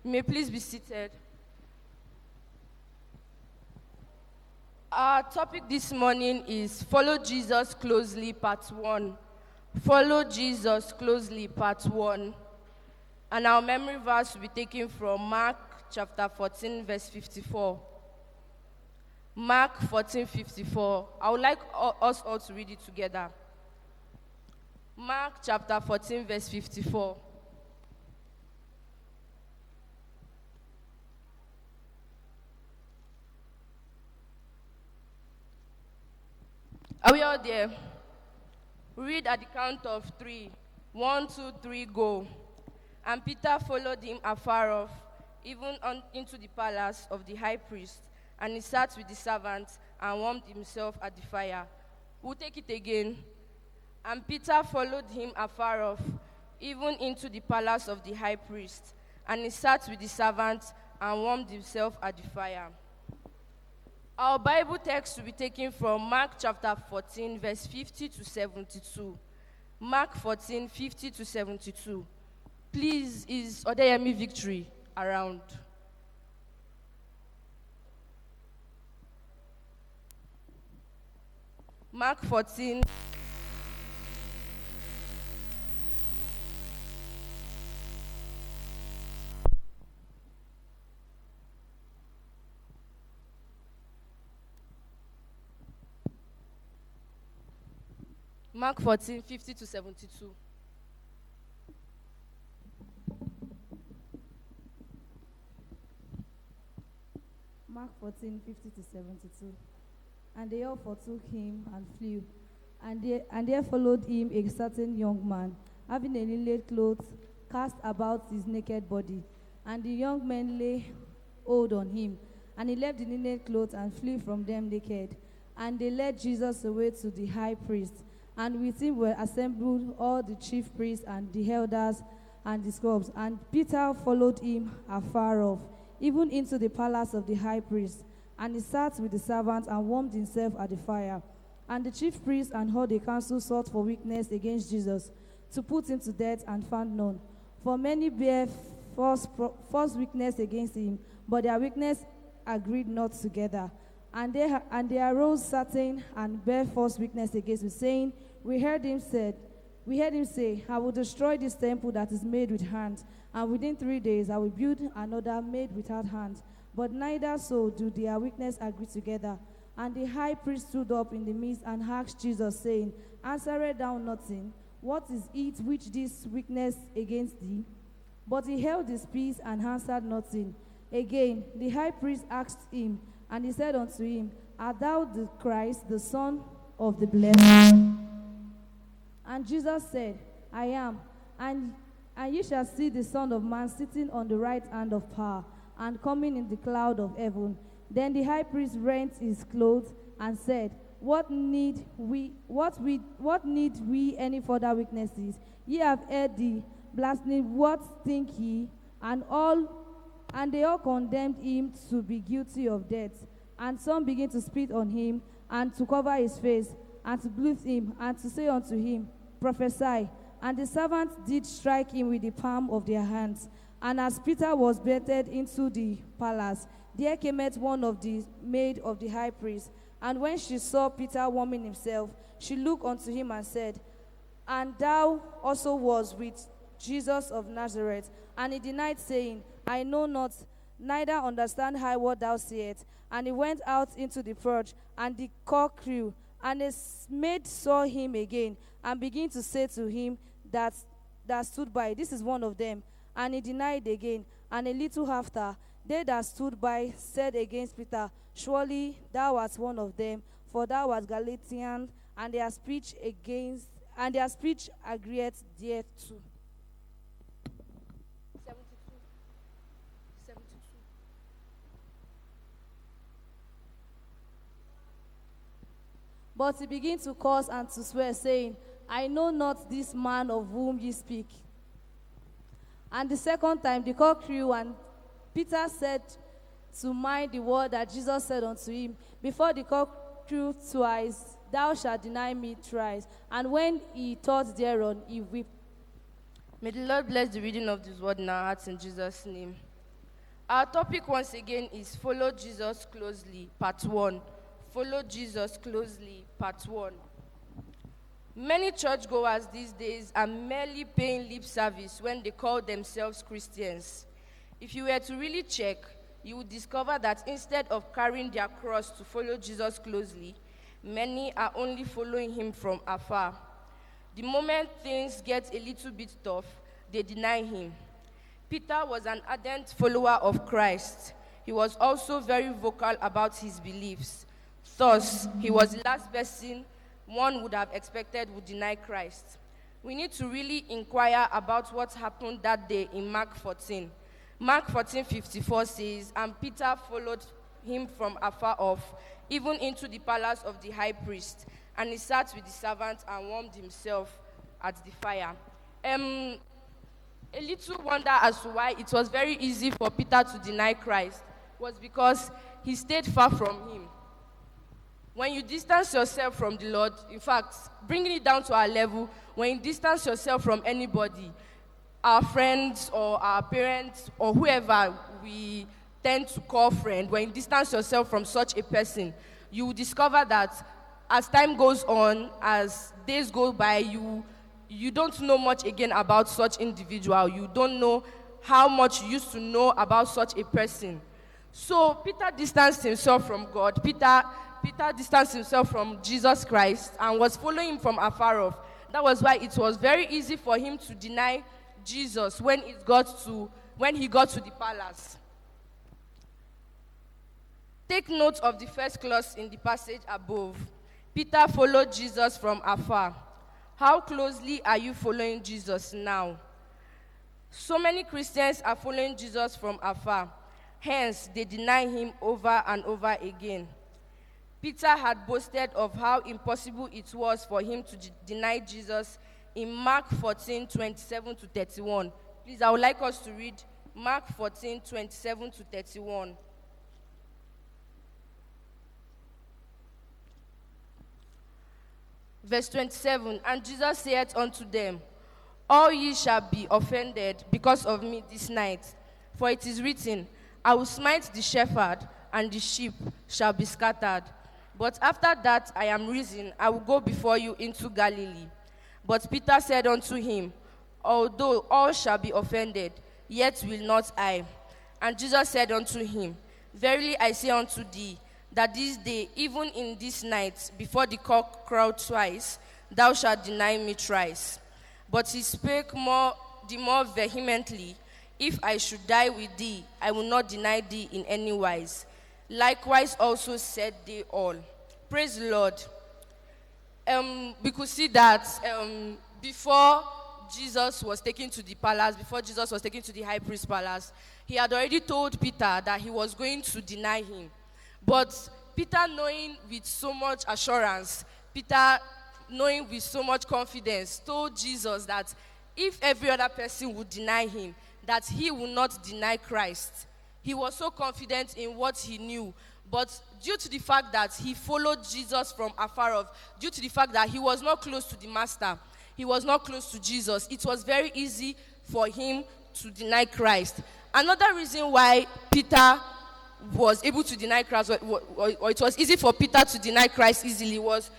You may please be seated. Our topic this morning is Follow Jesus Closely, Part 1. Follow Jesus Closely, Part 1. And our memory verse will be taken from Mark chapter 14, verse 54. Mark 14:54. I would like us all to read it together. Mark chapter 14, verse 54. Are we all there? Read at the count of 3. 1, 2, 3, go. And Peter followed him afar off, even into the palace of the high priest, and he sat with the servants and warmed himself at the fire. We'll take it again. And Peter followed him afar off, even into the palace of the high priest, and he sat with the servants and warmed himself at the fire. Our Bible text will be taken from Mark chapter 14, verse 50 to 72. Mark 14, 50 to 72. Please, is Odeyemi Victory around? Mark 14. Mark 14, 50 to 72. Mark 14, 50 to 72. And they all forsook him and flew. And there followed him a certain young man, having a linen cloth cast about his naked body. And the young men lay hold on him. And he left the linen cloth and flew from them naked. And they led Jesus away to the high priest. And with him were assembled all the chief priests and the elders and the scribes. And Peter followed him afar off, even into the palace of the high priest. And he sat with the servants and warmed himself at the fire. And the chief priests and all the council sought for witness against Jesus, to put him to death, and found none. For many bare false witness against him, but their witness agreed not together. And they arose certain and bare false witness against him, saying, We heard him say, I will destroy this temple that is made with hands, and within 3 days I will build another made without hands. But neither so do their witness agree together. And the high priest stood up in the midst and asked Jesus, saying, Answerest thou nothing? What is it which this witness against thee? But he held his peace and answered nothing. Again the high priest asked him, and he said unto him, Art thou the Christ, the Son of the Blessed? And Jesus said, I am. And ye shall see the Son of Man sitting on the right hand of power, and coming in the cloud of heaven. Then the high priest rent his clothes and said, What need we any further witnesses? Ye have heard the blasphemy. What think ye? And they all condemned him to be guilty of death. And some began to spit on him, and to cover his face, and to bless him, and to say unto him, Prophesy. And the servants did strike him with the palm of their hands. And as Peter was beheaded into the palace, there came one of the maid of the high priest. And when she saw Peter warming himself, she looked unto him and said, And thou also was with Jesus of Nazareth. And he denied, saying, I know not, neither understand I what thou sayest. And he went out into the porch, and the cock crew. And his maid saw him again, and began to say to him that stood by, This is one of them. And he denied again. And a little after, they that stood by said against Peter, Surely thou art one of them, for thou art Galatian. And their speech agreeth thereto. 72. But he began to curse and to swear, saying, I know not this man of whom ye speak. And the second time the cock crew, and Peter said to mind the word that Jesus said unto him, Before the cock crew twice, thou shalt deny me thrice. And when he thought thereon, he wept. May the Lord bless the reading of this word in our hearts in Jesus' name. Our topic once again is Follow Jesus Closely, Part 1. Follow Jesus Closely, Part 1. Many churchgoers these days are merely paying lip service when they call themselves Christians. If you were to really check, you would discover that instead of carrying their cross to follow Jesus closely, many are only following him from afar. The moment things get a little bit tough, they deny him. Peter was an ardent follower of Christ. He was also very vocal about his beliefs. Thus, he was the last person one would have expected would deny Christ. We need to really inquire about what happened that day in Mark 14. Mark 14:54 says, "And Peter followed him from afar off, even into the palace of the high priest, and he sat with the servants and warmed himself at the fire." A little wonder as to why it was very easy for Peter to deny Christ was because he stayed far from him. When you distance yourself from the Lord, in fact, bringing it down to our level, when you distance yourself from anybody, our friends or our parents or whoever we tend to call friend, when you distance yourself from such a person, you will discover that as time goes on, as days go by, you don't know much again about such individual. You don't know how much you used to know about such a person. So Peter distanced himself from God. Peter distanced himself from Jesus Christ and was following him from afar off. That was why it was very easy for him to deny Jesus when he got to the palace. Take note of the first clause in the passage above. Peter followed Jesus from afar. How closely are you following Jesus now? So many Christians are following Jesus from afar. Hence, they deny him over and over again. Peter had boasted of how impossible it was for him to deny Jesus in Mark 14:27-31. Please, I would like us to read Mark 14:27-31. Verse 27, "And Jesus saith unto them, All ye shall be offended because of me this night. For it is written, I will smite the shepherd, and the sheep shall be scattered. But after that I am risen, I will go before you into Galilee. But Peter said unto him, Although all shall be offended, yet will not I. And Jesus said unto him, Verily I say unto thee, that this day, even in this night, before the cock crow twice, thou shalt deny me thrice. But he spake the more vehemently, If I should die with thee, I will not deny thee in any wise. Likewise also said they all." Praise the Lord. We could see that before Jesus was taken to the palace, before Jesus was taken to the high priest's palace, he had already told Peter that he was going to deny him. But Peter, knowing with so much assurance, Peter, knowing with so much confidence, told Jesus that if every other person would deny him, that he would not deny Christ. He was so confident in what he knew. But due to the fact that he followed Jesus from afar off, due to the fact that he was not close to the master, he was not close to Jesus, it was very easy for him to deny Christ. Another reason why Peter was able to deny Christ, or it was easy for Peter to deny Christ easily, was